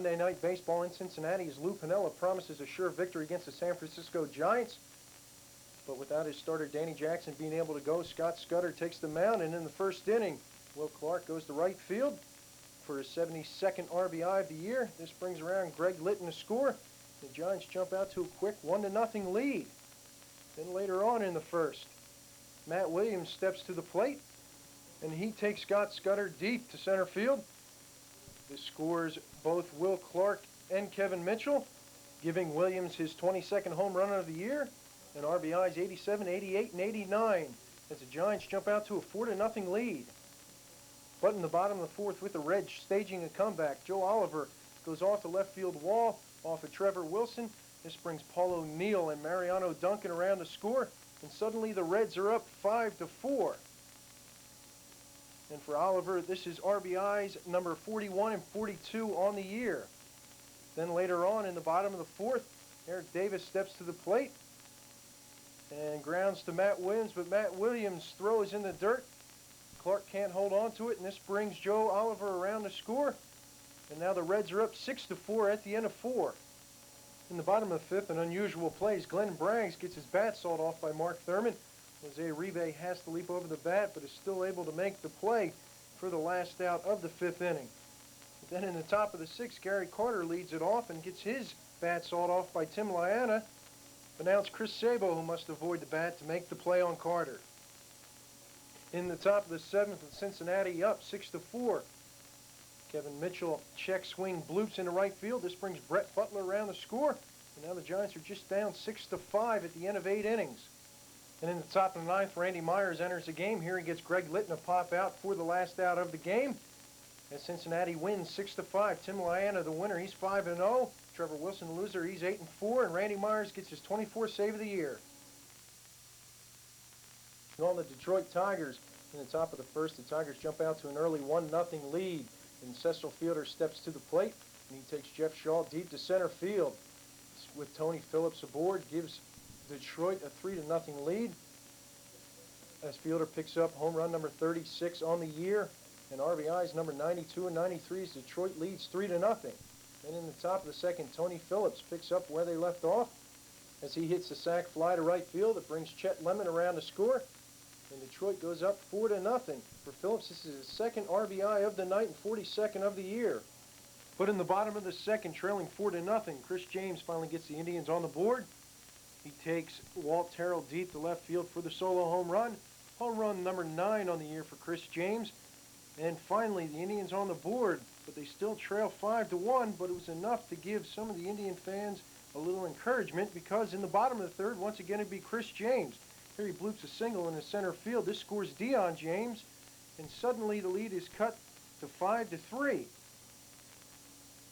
Monday Night Baseball in Cincinnati as Lou Piniella promises a sure victory against the San Francisco Giants. But without his starter Danny Jackson being able to go, Scott Scudder takes the mound, and in the first inning, Will Clark goes to right field for his 72nd RBI of the year. This brings around Greg Litton to score. The Giants jump out to a quick 1-0 lead. Then later on in the first, Matt Williams steps to the plate, and he takes Scott Scudder deep to center field. This scores both Will Clark and Kevin Mitchell, giving Williams his 22nd home run of the year, and RBIs 87, 88, and 89 as the Giants jump out to a 4-0 lead. But in the bottom of the fourth, with the Reds staging a comeback, Joe Oliver goes off the left field wall off of Trevor Wilson. This brings Paul O'Neill and Mariano Duncan around to score, and suddenly the Reds are up 5-4. And for Oliver, this is RBIs number 41 and 42 on the year. Then later on in the bottom of the fourth, Eric Davis steps to the plate and grounds to Matt Williams, but Matt Williams' throw is in the dirt. Clark can't hold on to it, and this brings Joe Oliver around to score. And now the Reds are up 6-4 at the end of 4. In the bottom of the fifth, an unusual play as Glenn Braggs gets his bat sawed off by Mark Thurman. Jose Uribe has to leap over the bat, but is still able to make the play for the last out of the fifth inning. But then in the top of the sixth, Gary Carter leads it off and gets his bat sawed off by Tim Liana. But now it's Chris Sabo who must avoid the bat to make the play on Carter. In the top of the seventh, with Cincinnati up 6-4. Kevin Mitchell check swing bloops into right field. This brings Brett Butler around the score. And now the Giants are just down 6-5 at the end of 8 innings. And in the top of the ninth, Randy Myers enters the game. Here he gets Greg Litton to pop out for the last out of the game. As Cincinnati wins 6-5. Tim Liana, the winner, he's 5-0. Trevor Wilson, the loser, he's 8-4. And Randy Myers gets his 24th save of the year. And on the Detroit Tigers, in the top of the first, the Tigers jump out to an early 1-0 lead. And Cecil Fielder steps to the plate, and he takes Jeff Shaw deep to center field. With Tony Phillips aboard, gives Detroit a 3-0 lead. As Fielder picks up home run number 36 on the year, and RBIs number 92 and 93 as Detroit leads 3-0. And in the top of the second, Tony Phillips picks up where they left off as he hits a sac fly to right field. It brings Chet Lemon around to score. And Detroit goes up 4-0. For Phillips, this is his second RBI of the night and 42nd of the year. But in the bottom of the second, trailing 4-0, Chris James finally gets the Indians on the board. He takes Walt Terrell deep to left field for the solo home run. Home run number 9 on the year for Chris James. And finally, the Indians on the board, but they still trail 5-1, but it was enough to give some of the Indian fans a little encouragement, because in the bottom of the third, once again, it'd be Chris James. Here he bloops a single in the center field. This scores Deion James, and suddenly the lead is cut to 5-3.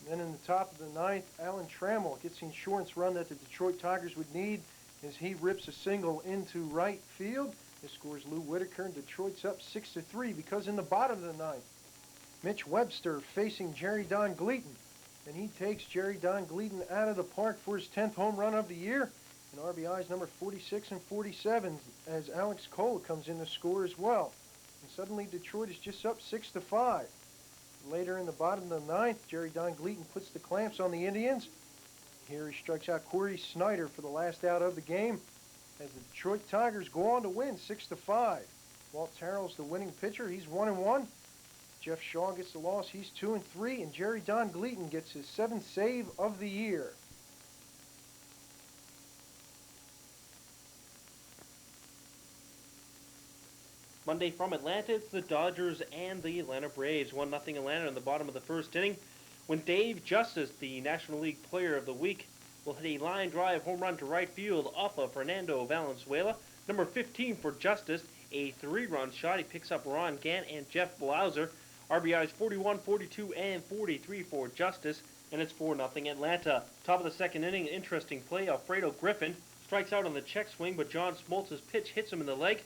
Then in the top of the ninth, Alan Trammell gets the insurance run that the Detroit Tigers would need as he rips a single into right field. This scores Lou Whitaker, and Detroit's up 6-3, because in the bottom of the ninth, Mitch Webster facing Jerry Don Gleaton, and he takes Jerry Don Gleaton out of the park for his 10th home run of the year. And RBIs number 46 and 47 as Alex Cole comes in to score as well. And suddenly Detroit is just up 6-5. Later in the bottom of the ninth, Jerry Don Gleaton puts the clamps on the Indians. Here he strikes out Corey Snyder for the last out of the game as the Detroit Tigers go on to win 6-5. Walt Terrell's the winning pitcher. He's 1-1. Jeff Shaw gets the loss. He's 2-3. And Jerry Don Gleaton gets his 7th save of the year. Monday from Atlanta, it's the Dodgers and the Atlanta Braves. 1-0 Atlanta in the bottom of the first inning, when Dave Justice, the National League Player of the Week, will hit a line drive home run to right field off of Fernando Valenzuela. Number 15 for Justice, a 3-run shot. He picks up Ron Gant and Jeff Blauser. RBIs 41, 42, and 43 for Justice, and it's 4-0 Atlanta. Top of the second inning, an interesting play. Alfredo Griffin strikes out on the check swing, but John Smoltz's pitch hits him in the leg.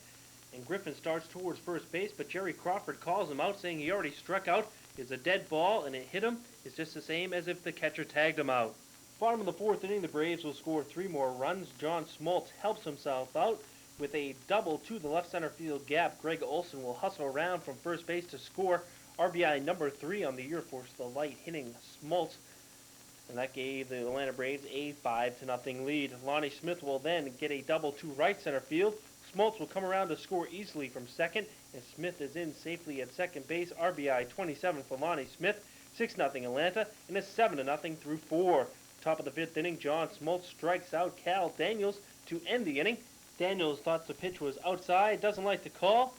And Griffin starts towards first base, but Jerry Crawford calls him out, saying he already struck out. It's a dead ball, and it hit him. It's just the same as if the catcher tagged him out. Bottom of the fourth inning, the Braves will score 3 more runs. John Smoltz helps himself out with a double to the left center field gap. Greg Olson will hustle around from first base to score. RBI number 3 on the year for the light hitting Smoltz. and that gave the Atlanta Braves a 5-0 lead. Lonnie Smith will then get a double to right center field. Smoltz will come around to score easily from second, and Smith is in safely at second base. RBI 27 for Lonnie Smith. 6-0 Atlanta, and it's 7-0 through 4. Top of the fifth inning, John Smoltz strikes out Cal Daniels to end the inning. Daniels thought the pitch was outside, doesn't like the call,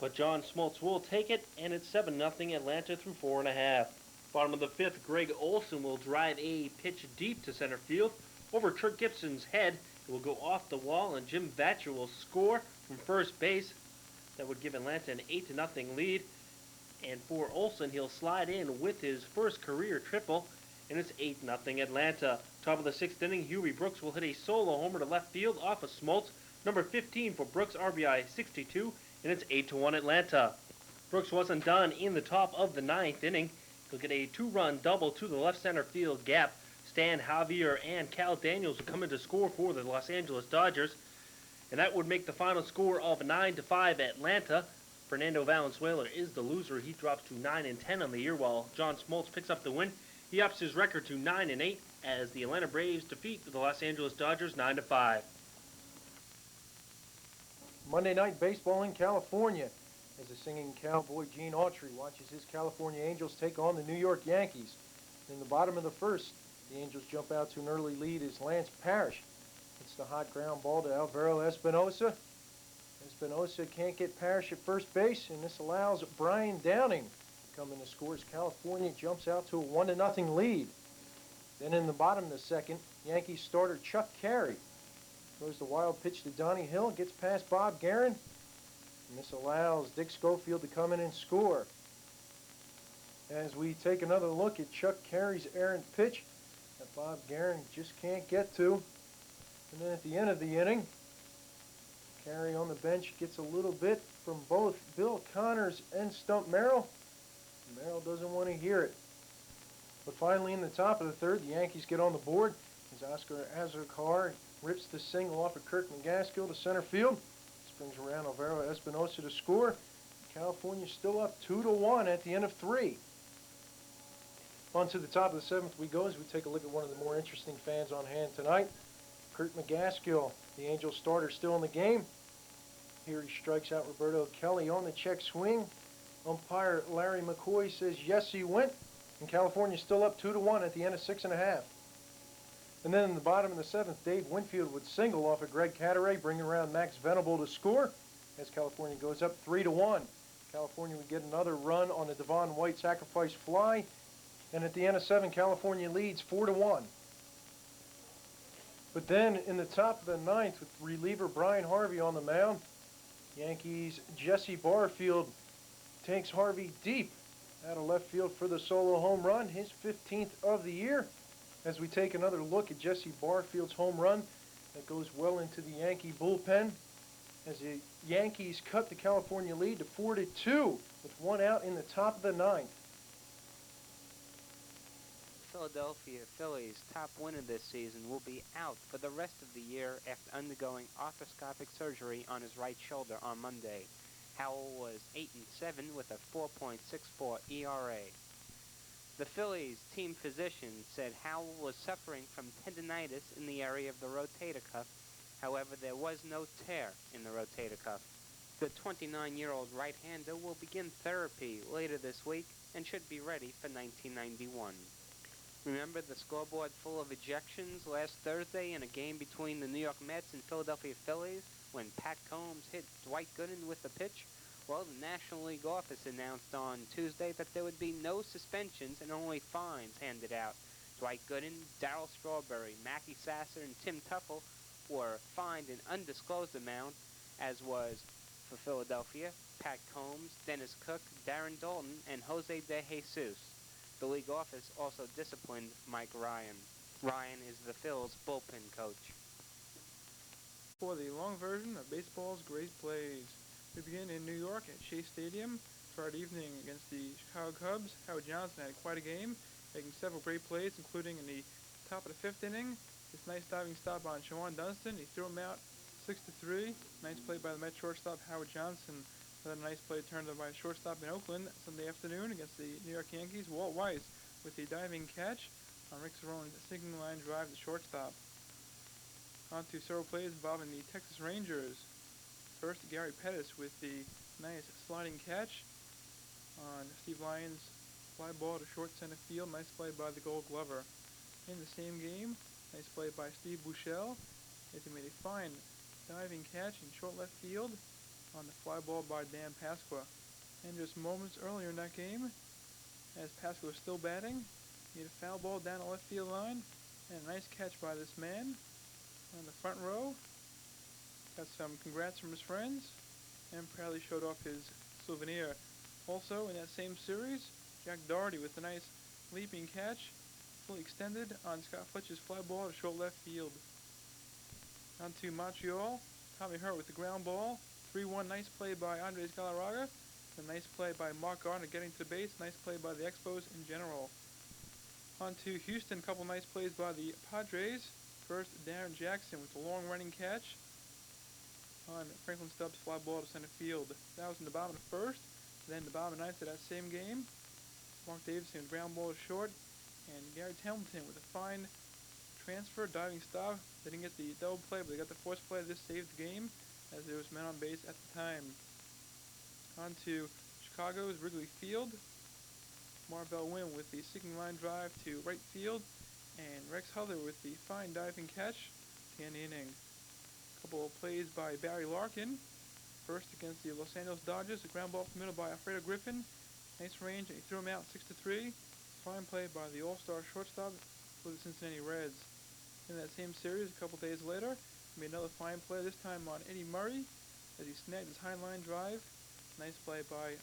but John Smoltz will take it, and it's 7-0 Atlanta through 4.5. Bottom of the fifth, Greg Olson will drive a pitch deep to center field. Over Kirk Gibson's head, it will go off the wall, and Jim Batcher will score from first base. That would give Atlanta an 8-0 lead. And for Olson, he'll slide in with his first career triple, and it's 8-0 Atlanta. Top of the sixth inning, Huey Brooks will hit a solo homer to left field off of Smoltz. Number 15 for Brooks, RBI 62, and it's 8-1 Atlanta. Brooks wasn't done in the top of the ninth inning. He'll get a two-run double to the left center field gap. Stan Javier and Cal Daniels will come in to score for the Los Angeles Dodgers, and that would make the final score of 9-5 Atlanta. Fernando Valenzuela is the loser. He drops to 9-10 on the year, while John Smoltz picks up the win. He ups his record to 9-8 as the Atlanta Braves defeat the Los Angeles Dodgers 9-5. Monday Night Baseball in California, as the singing cowboy Gene Autry watches his California Angels take on the New York Yankees. In the bottom of the first, the Angels jump out to an early lead as Lance Parrish hits the hot ground ball to Alvaro Espinosa. Espinosa can't get Parrish at first base, and this allows Brian Downing to come in to score as California jumps out to a 1-0 lead. Then in the bottom of the second, Yankees starter Chuck Carey throws the wild pitch to Donnie Hill, gets past Bob Guerin, and this allows Dick Schofield to come in and score. As we take another look at Chuck Carey's errant pitch that Bob Guerin just can't get to. And then at the end of the inning, Carey on the bench gets a little bit from both Bill Connors and Stump Merrill. Merrill doesn't want to hear it. But finally in the top of the third, the Yankees get on the board as Oscar Azocar rips the single off of Kirk McGaskill to center field. Springs around Alvaro Espinosa to score. California still up 2-1 at the end of 3. On to the top of the seventh we go as we take a look at one of the more interesting fans on hand tonight. Kurt McGaskill, the Angels starter, still in the game. Here he strikes out Roberto Kelly on the check swing. Umpire Larry McCoy says yes, he went. And California still up 2-1 at the end of 6.5. And then in the bottom of the seventh, Dave Winfield would single off of Greg Cadaret, bringing around Max Venable to score as California goes up 3-1. California would get another run on the Devon White sacrifice fly. And at the end of 7, California leads 4-1. But then in the top of the ninth, with reliever Brian Harvey on the mound, Yankees' Jesse Barfield takes Harvey deep out of left field for the solo home run, his 15th of the year. As we take another look at Jesse Barfield's home run that goes well into the Yankee bullpen, as the Yankees cut the California lead to 4-2 with one out in the top of the ninth. Philadelphia Phillies' top winner this season will be out for the rest of the year after undergoing arthroscopic surgery on his right shoulder on Monday. Howell was 8-7 with a 4.64 ERA. The Phillies team physician said Howell was suffering from tendinitis in the area of the rotator cuff. However, there was no tear in the rotator cuff. The 29-year-old right-hander will begin therapy later this week and should be ready for 1991. Remember the scoreboard full of ejections last Thursday in a game between the New York Mets and Philadelphia Phillies when Pat Combs hit Dwight Gooden with the pitch? Well, the National League office announced on Tuesday that there would be no suspensions and only fines handed out. Dwight Gooden, Darryl Strawberry, Mackie Sasser, and Tim Tuffle were fined an undisclosed amount, as was, for Philadelphia, Pat Combs, Dennis Cook, Darren Dalton, and Jose De Jesus. The league office also disciplined Mike Ryan. Ryan is the Phil's bullpen coach. For the long version of baseball's great plays, we begin in New York at Shea Stadium. Friday evening against the Chicago Cubs, Howard Johnson had quite a game, making several great plays, including in the top of the fifth inning. This nice diving stop on Shawan Dunston. He threw him out 6-3. Nice play by the Met shortstop Howard Johnson. Another nice play turned by shortstop in Oakland Sunday afternoon against the New York Yankees. Walt Weiss with the diving catch. on Rick Cerrone's single line drive to shortstop. On to several plays involving the Texas Rangers. First, Gary Pettis with the nice sliding catch on Steve Lyons' fly ball to short center field. Nice play by the Gold Glover. In the same game, nice play by Steve Buechele as he made a fine diving catch in short left field on the fly ball by Dan Pasqua. And just moments earlier in that game, as Pasqua was still batting, he had a foul ball down the left field line, and a nice catch by this man on the front row. Got some congrats from his friends, and proudly showed off his souvenir. Also, in that same series, Jack Doherty with a nice leaping catch, fully extended on Scott Fletcher's fly ball to short left field. On to Montreal, Tommy Hurt with the ground ball. 3-1, nice play by Andres Galarraga. A nice play by Mark Gardner getting to the base. Nice play by the Expos in general. On to Houston, a couple nice plays by the Padres. First, Darren Jackson with the long running catch on Franklin Stubbs' fly ball to center field. That was in the bottom of the first. Then the bottom of the ninth of that same game, Mark Davidson with ground ball short, and Gary Templeton with a fine transfer, diving stop. They didn't get the double play, but they got the force play. This saved the game as there was men on base at the time. On to Chicago's Wrigley Field. Marvell Wynn with the sinking line drive to right field, and Rex Huller with the fine diving catch to end the inning. A couple of plays by Barry Larkin. First against the Los Angeles Dodgers, a ground ball from the middle by Alfredo Griffin. Nice range, and he threw him out 6-3. Fine play by the all-star shortstop for the Cincinnati Reds. In that same series, a couple days later, he made another fine play, this time on Eddie Murray, as he snagged his high line drive. Nice play by